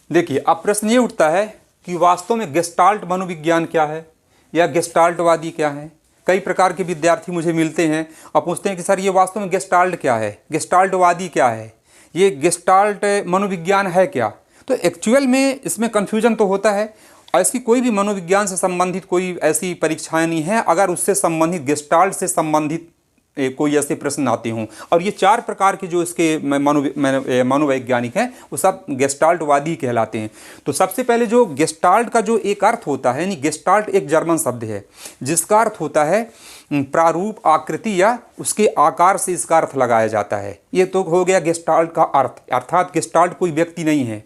देखिए, अब प्रश्न ये उठता है कि वास्तव में गेस्टाल्ट मनोविज्ञान क्या है या गेस्टाल्टवादी क्या है। कई प्रकार के विद्यार्थी मुझे मिलते हैं और पूछते हैं कि सर ये वास्तव में गेस्टाल्ट क्या है, गेस्टाल्टवादी क्या है, ये गेस्टाल्ट मनोविज्ञान है क्या। तो एक्चुअल में इसमें कन्फ्यूजन तो होता है। ऐसी कोई भी मनोविज्ञान से संबंधित कोई ऐसी परीक्षाएं नहीं है अगर उससे संबंधित गेस्टाल्ट से संबंधित कोई ऐसे प्रश्न आते हों। और ये 4 प्रकार के जो इसके मनोवैज्ञानिक हैं वो सब गेस्टाल्टवादी कहलाते हैं। तो सबसे पहले जो गेस्टाल्ट का जो एक अर्थ होता है, यानी गेस्टाल्ट एक जर्मन शब्द है जिसका अर्थ होता है प्रारूप, आकृति या उसके आकार से इसका अर्थ लगाया जाता है। ये तो हो गया गेस्टाल्ट का अर्थ, अर्थात गेस्टाल्ट कोई व्यक्ति नहीं है,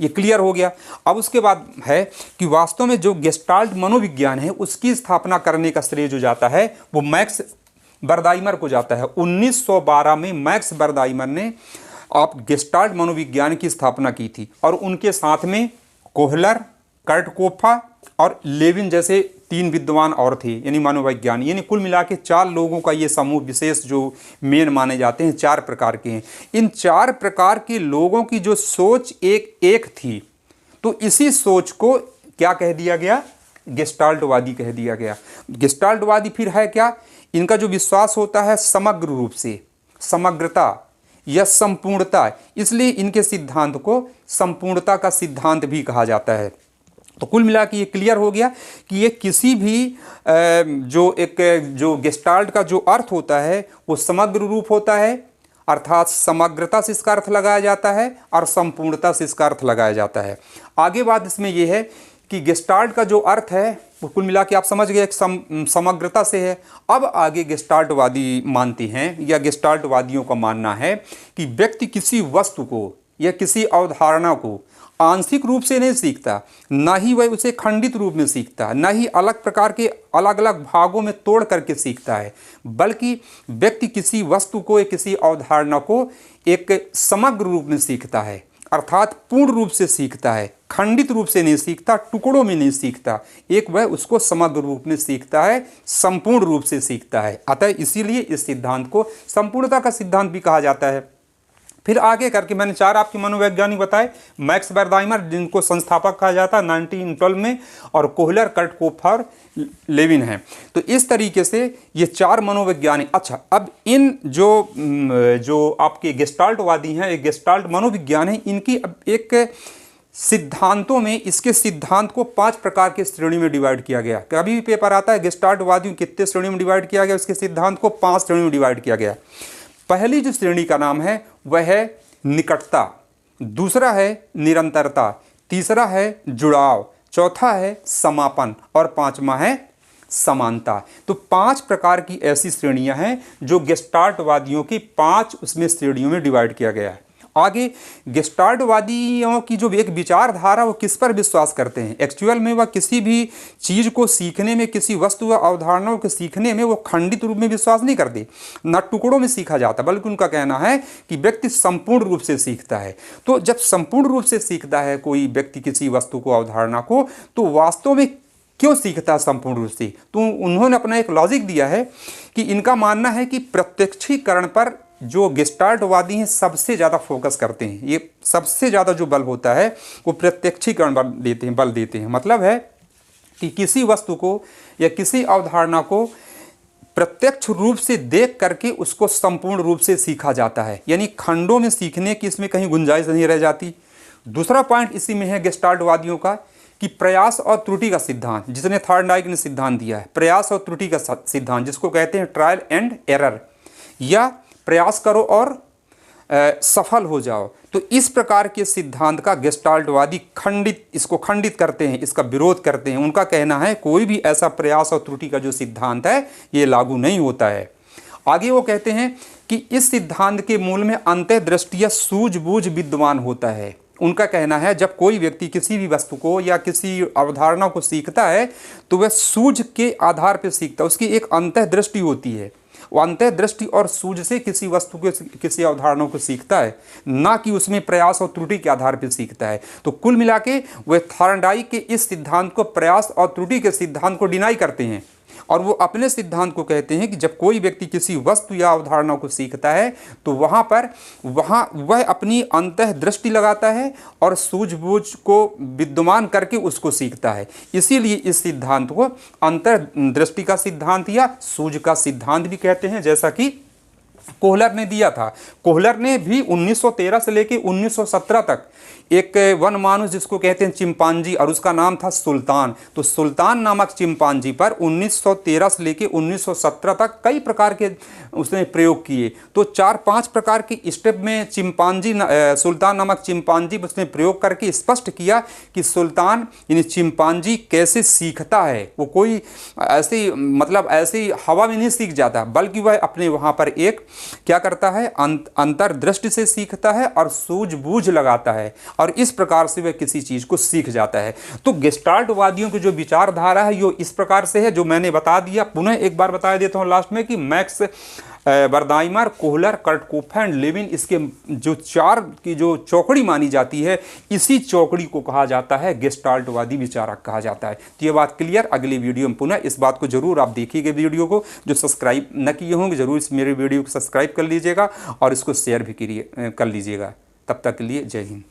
ये क्लियर हो गया। अब उसके बाद है कि वास्तव में जो गेस्टाल्ट मनोविज्ञान है उसकी स्थापना करने का श्रेय जो जाता है वो मैक्स बर्दाइमर को जाता है। 1912 में मैक्स बर्दाइमर ने आप गेस्टाल्ट मनोविज्ञान की स्थापना की थी और उनके साथ में कोहलर, कर्टकोफा और लेविन जैसे 3 विद्वान और थे, यानी मनोवैज्ञानिक। यानी कुल मिला के 4 लोगों का ये समूह विशेष जो मेन माने जाते हैं 4 प्रकार के हैं। इन 4 प्रकार के लोगों की जो सोच एक थी, तो इसी सोच को क्या कह दिया गया, गेस्टाल्टवादी कह दिया गया। गेस्टाल्टवादी फिर है क्या, इनका जो विश्वास होता है समग्र रूप से, समग्रता या संपूर्णता, इसलिए इनके सिद्धांत को संपूर्णता का सिद्धांत भी कहा जाता है। तो कुल मिला के ये क्लियर हो गया कि ये किसी भी जो गेस्टाल्ट का जो अर्थ होता है वो समग्र रूप होता है, अर्थात समग्रता से इसका अर्थ लगाया जाता है और संपूर्णता से इसका अर्थ लगाया जाता है। आगे बात इसमें यह है कि गेस्टाल्ट का जो अर्थ है वो कुल मिला के आप समझ गए समग्रता से है। अब आगे गेस्टाल्टवादी मानते हैं या गेस्टाल्टवादियों का मानना है कि व्यक्ति किसी वस्तु को या किसी अवधारणा को आंशिक रूप से नहीं सीखता, ना ही वह उसे खंडित रूप में सीखता, ना ही अलग प्रकार के अलग अलग भागों में तोड़ करके सीखता है, बल्कि व्यक्ति किसी वस्तु को या किसी अवधारणा को एक समग्र रूप में सीखता है, अर्थात पूर्ण रूप से सीखता है, खंडित रूप से नहीं सीखता, टुकड़ों में नहीं सीखता, एक वह उसको समग्र रूप में सीखता है, संपूर्ण रूप से सीखता है। अतः इसीलिए इस सिद्धांत को संपूर्णता का सिद्धांत भी कहा जाता है। फिर आगे करके मैंने 4 आपके मनोवैज्ञानिक बताए, मैक्स बर्दाइमर जिनको संस्थापक कहा जाता है 1912 में, और कोहलर, कर्टकोफर, लेविन हैं। तो इस तरीके से ये 4 मनोवैज्ञानिक। अच्छा, अब इन जो आपके गेस्टाल्टवादी हैं, एक गेस्टाल्ट मनोविज्ञान है, इनकी अब एक सिद्धांतों में इसके सिद्धांत को 5 प्रकार के श्रेणी में डिवाइड किया गया। कभी भी पेपर आता है गेस्टाल्टवादियों कितने श्रेणी में डिवाइड किया गया, उसके सिद्धांत को 5 श्रेणी में डिवाइड किया गया। पहली जो श्रेणी का नाम है वह है निकटता, दूसरा है निरंतरता, तीसरा है जुड़ाव, चौथा है समापन और 5वां है समानता। तो 5 प्रकार की ऐसी श्रेणियां हैं जो गेस्टाल्टवादियों की 5 उसमें श्रेणियों में डिवाइड किया गया है। आगे गेस्टाल्टवादियों की जो एक विचारधारा वो किस पर विश्वास करते हैं, एक्चुअल में वह किसी भी चीज़ को सीखने में, किसी वस्तु व अवधारणाओं को सीखने में वो खंडित रूप में विश्वास नहीं करते, न टुकड़ों में सीखा जाता, बल्कि उनका कहना है कि व्यक्ति संपूर्ण रूप से सीखता है। तो जब संपूर्ण रूप से सीखता है कोई व्यक्ति किसी वस्तु को, अवधारणा को, तो वास्तव में क्यों सीखता है संपूर्ण रूप से, तो उन्होंने अपना एक लॉजिक दिया है कि इनका मानना है कि प्रत्यक्षीकरण पर जो गेस्टाल्टवादी हैं सबसे ज़्यादा फोकस करते हैं। ये सबसे ज़्यादा जो बल होता है वो प्रत्यक्षीकरण बल देते हैं। मतलब है कि किसी वस्तु को या किसी अवधारणा को प्रत्यक्ष रूप से देख करके उसको संपूर्ण रूप से सीखा जाता है, यानी खंडों में सीखने की इसमें कहीं गुंजाइश नहीं रह जाती। दूसरा पॉइंट इसी में है गेस्टाल्टवादियों का कि प्रयास और त्रुटि का सिद्धांत, जिसने थॉर्नडाइक ने सिद्धांत दिया है, प्रयास और त्रुटि का सिद्धांत, जिसको कहते हैं ट्रायल एंड एरर, या प्रयास करो और सफल हो जाओ। तो इस प्रकार के सिद्धांत का गेस्टाल्टवादी इसको खंडित करते हैं, इसका विरोध करते हैं। उनका कहना है कोई भी ऐसा प्रयास और त्रुटि का जो सिद्धांत है ये लागू नहीं होता है। आगे वो कहते हैं कि इस सिद्धांत के मूल में अंतर्दृष्टि या सूझबूझ विद्यमान होता है। उनका कहना है जब कोई व्यक्ति किसी भी वस्तु को या किसी अवधारणा को सीखता है तो वह सूझ के आधार पर सीखता है, उसकी एक अंतर्दृष्टि होती है। वो अंतर्दृष्टि और सूझ से किसी वस्तु को, किसी अवधारणा को सीखता है, ना कि उसमें प्रयास और त्रुटि के आधार पर सीखता है। तो कुल मिला के वह थॉर्नडाइक के इस सिद्धांत को, प्रयास और त्रुटि के सिद्धांत को डिनाई करते हैं और वो अपने सिद्धांत को कहते हैं कि जब कोई व्यक्ति किसी वस्तु या अवधारणा को सीखता है तो वह अपनी अंतःदृष्टि लगाता है और सूझबूझ को विद्यमान करके उसको सीखता है। इसीलिए इस सिद्धांत को अंतर्दृष्टि का सिद्धांत या सूझ का सिद्धांत भी कहते हैं, जैसा कि कोहलर ने दिया था। कोहलर ने भी 1913 से लेकर 1917 तक एक वन मानुष जिसको कहते हैं चिंपांजी, और उसका नाम था सुल्तान, तो सुल्तान नामक चिंपांजी पर 1913 से लेकर 1917 तक कई प्रकार के उसने प्रयोग किए। तो 4-5 प्रकार की स्टेप में सुल्तान नामक चिंपांजी उसने प्रयोग करके स्पष्ट किया कि सुल्तान यानी चिंपांजी कैसे सीखता है। वो कोई ऐसे ऐसे हवा में नहीं सीख जाता, बल्कि वह अपने वहाँ पर एक क्या करता है, अंतर्दृष्टि से सीखता है और सूझबूझ लगाता है, और इस प्रकार से वह किसी चीज को सीख जाता है। तो गेस्टाल्टवादियों की जो विचारधारा है वो इस प्रकार से है, जो मैंने बता दिया। पुनः एक बार बता देता हूं लास्ट में कि मैक्स वर्दाइमर, कोहलर, कर्टकोफ एंड लेविन, इसके जो 4 की जो चौकड़ी मानी जाती है, इसी चौकड़ी को कहा जाता है गेस्टाल्टवादी विचारक कहा जाता है। तो ये बात क्लियर। अगली वीडियो में पुनः इस बात को जरूर आप देखिएगा, वीडियो को जो सब्सक्राइब न किए होंगे जरूर इस मेरे वीडियो को सब्सक्राइब कर लीजिएगा और इसको शेयर भी कर लीजिएगा। तब तक के लिए जय हिंद।